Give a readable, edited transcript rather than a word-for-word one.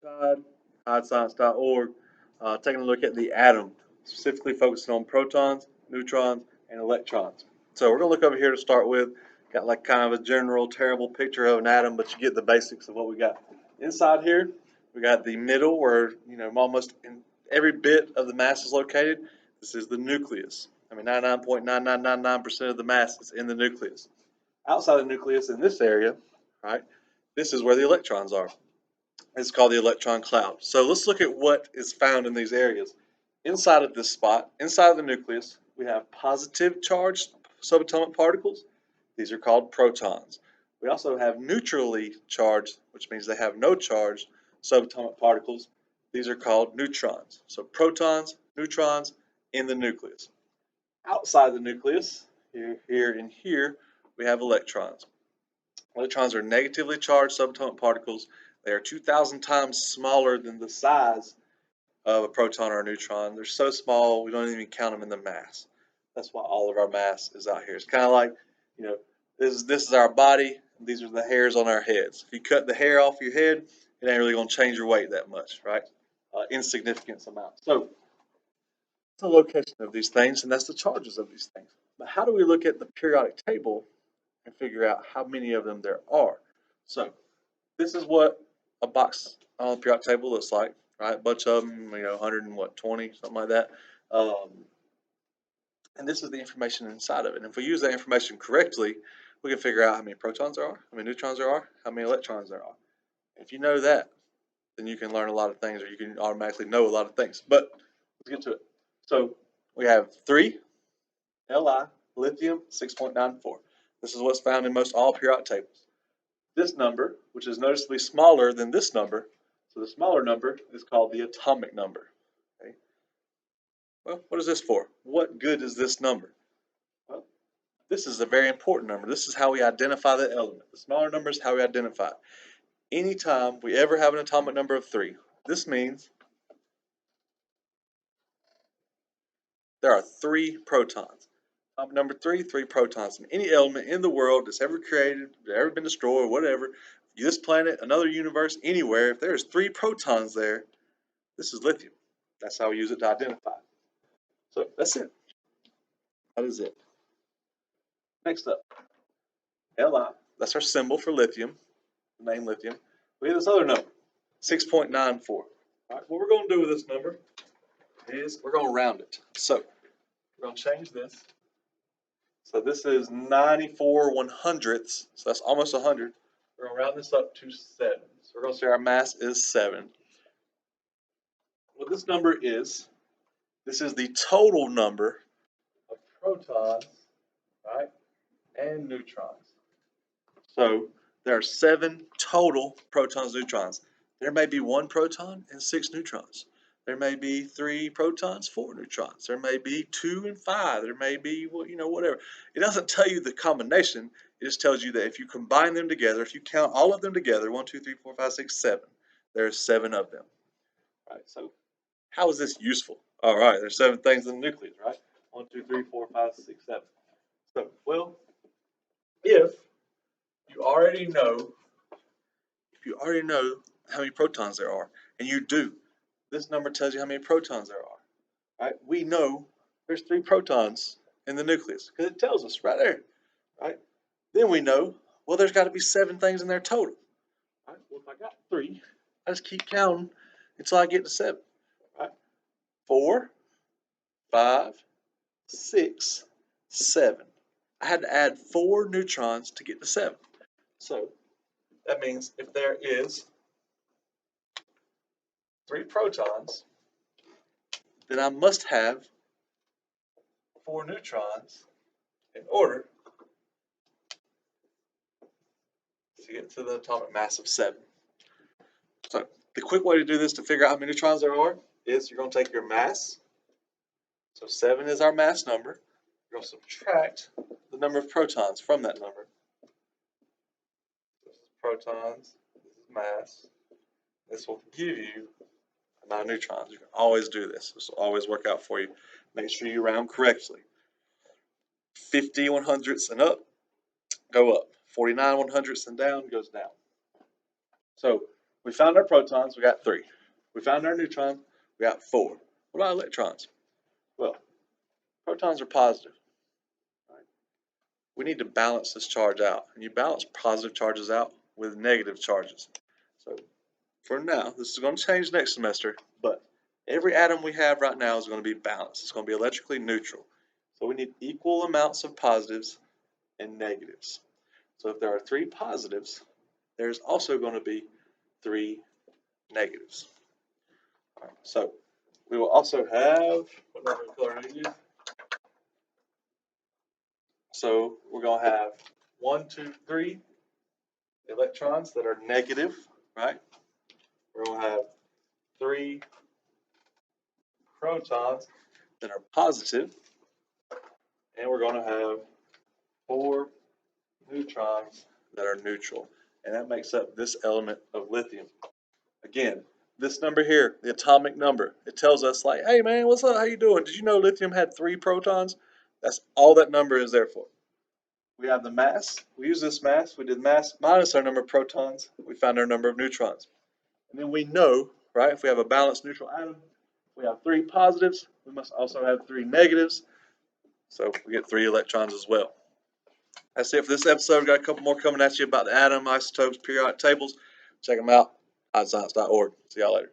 HighScience.org, taking a look at the atom, specifically focusing on protons, neutrons, and electrons. So we're going to look over here to start with. Got like kind of a general terrible picture of an atom, but you get the basics of what we got. Inside here, we got the middle where, almost in every bit of the mass is located. This is the nucleus. 99.9999% of the mass is in the nucleus. Outside the nucleus in this area, right, this is where the electrons are. It's called the electron cloud. So let's look at what is found in these areas. Inside of this spot, inside of the nucleus, we have positive charged subatomic particles. These are called protons. We also have neutrally charged, which means they have no charge, subatomic particles. These are called neutrons. So protons, neutrons in the nucleus. Outside the nucleus, here, and here, we have electrons. Electrons are negatively charged subatomic particles. They are 2,000 times smaller than the size of a proton or a neutron. They're so small we don't even count them in the mass. That's why all of our mass is out here. It's kind of like, this is our body. These are the hairs on our heads. If you cut the hair off your head, it ain't really going to change your weight that much, right? Insignificant amount. So it's the location of these things, and that's the charges of these things. But how do we look at the periodic table and figure out how many of them there are? So this is what a box on the periodic table looks like, right? A bunch of them, 120, something like that. And this is the information inside of it. And if we use that information correctly, we can figure out how many protons there are, how many neutrons there are, how many electrons there are. If you know that, then you can learn a lot of things, or you can automatically know a lot of things. But let's get to it. So we have 3 Li, lithium, 6.94. This is what's found in most all periodic tables. This number, which is noticeably smaller than this number, so the smaller number is called the atomic number. Okay? Well, what is this for? What good is this number? Well, this is a very important number. This is how we identify the element. The smaller number is how we identify it. Anytime we ever have an atomic number of 3, this means there are 3 protons. Atomic number 3, 3 protons. And any element in the world that's ever created, ever been destroyed, whatever, this planet, another universe, anywhere, if there's 3 protons there, this is lithium. That's how we use it to identify. So that's it. That is it. Next up, Li. That's our symbol for lithium, the name lithium. We have this other number, 6.94. All right, what we're going to do with this number is we're going to round it. So we're going to change this. So this is 94/100ths. So that's almost 100. We're going to round this up to 7. So we're going to say our mass is 7. What this number is, this is the total number of protons, right, and neutrons. So there are 7 total protons, neutrons. There may be 1 proton and 6 neutrons. There may be 3 protons, 4 neutrons. There may be 2 and 5. There may be, whatever. It doesn't tell you the combination. It just tells you that if you combine them together, if you count all of them together, 1, 2, 3, 4, 5, 6, 7, there's 7 of them. Right. So how is this useful? All right, there's 7 things in the nucleus, right? 1, 2, 3, 4, 5, 6, 7. So, well, if you already know how many protons there are, and you do, this number tells you how many protons there are, right? We know there's 3 protons in the nucleus because it tells us right there, right? Then we know, well, there's got to be 7 things in there total, right? Well, if I got 3, I just keep counting until I get to 7, right? 4, 5, 6, 7. I had to add 4 neutrons to get to 7. So that means if there is 3 protons, then I must have 4 neutrons in order to get to the atomic mass of 7. So the quick way to do this to figure out how many neutrons there are is you're going to take your mass. So 7 is our mass number. You're going to subtract the number of protons from that number. This is protons, this is mass. This will give you the amount of neutrons. You can always do this. This will always work out for you. Make sure you round correctly. 50/100ths and up, go up. 49/100ths and down goes down. So We found our protons, we got 3. We found our neutrons, we got 4. What about electrons? Well, protons are positive. Right? We need to balance this charge out. And you balance positive charges out with negative charges. So for now, this is going to change next semester, but every atom we have right now is going to be balanced. It's going to be electrically neutral. So we need equal amounts of positives and negatives. So if there are 3 positives, there's also going to be 3 negatives. All right, so we will also have, whatever color I use. So we're going to have 1, 2, 3 electrons that are negative, right? We're going to have 3 protons that are positive, and we're going to have 4 neutrons that are neutral. And that makes up this element of lithium. Again, this number here, the atomic number, it tells us like, hey man, what's up? How you doing? Did you know lithium had 3 protons? That's all that number is there for. We have the mass. We use this mass. We did mass minus our number of protons. We found our number of neutrons. And then we know, right, if we have a balanced neutral atom, we have 3 positives. We must also have 3 negatives. So we get 3 electrons as well. That's it for this episode. We've got a couple more coming at you about the atom, isotopes, periodic tables. Check them out, iScience.org. See y'all later.